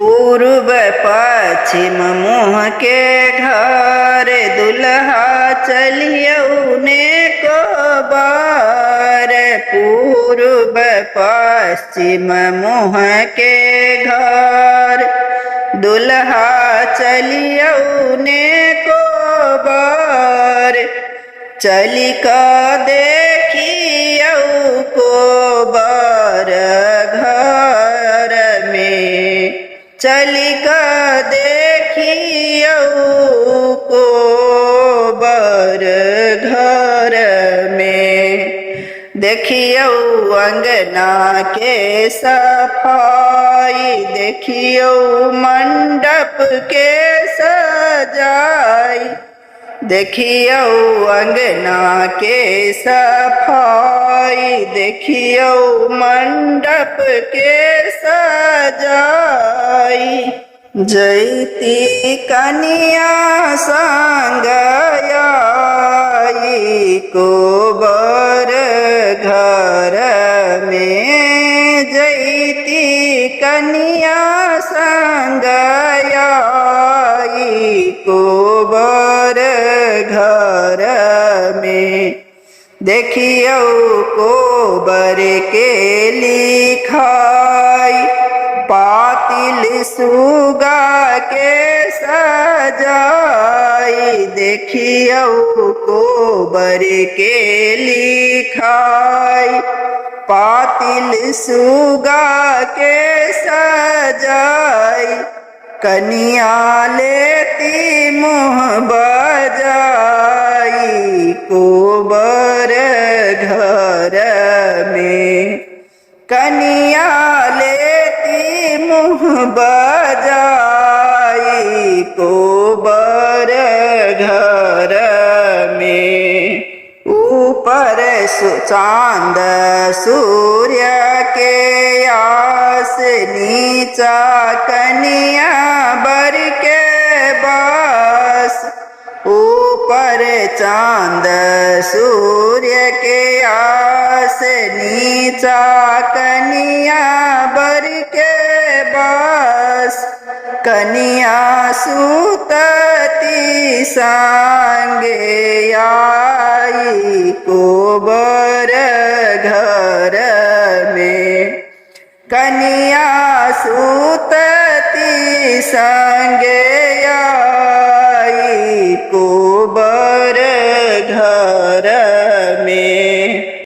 पूर्व पश्चिम मुँह के घर दुल्हा चलियौने को बार। पूर्व पश्चिम मुँह के घर दुल्हा चलियौने को बार। चली का देखियौ को बार घर में। चली का देखियौ को बार घर में। देखियौ अंगना के सफाई देखियौ मंडप के सजाई। देखियौ अंगना के सफाई देखियौ मंडप के सजाई। जैती कनिया संग आई को बर घर में। जैती कनिया संग आई को बर घर में। देखियौ कोबर के लिखाई पातिल सुगा के सजाई। देखियौ कोबर के लिखाई पातिल सुगा के सजाई। कनिया लेती मुँह बजाई को बर घर में। कनिया लेती मुँह बजाई को बर घर में। ऊपर चांद सूर्य के आस नीचा कनिया बर के बास। ऊपर चांद सूर्य के आस नीचा कनिया बर के बास। कनिया सुतती संगे आई को बर घर में। कनिया सुतती संगे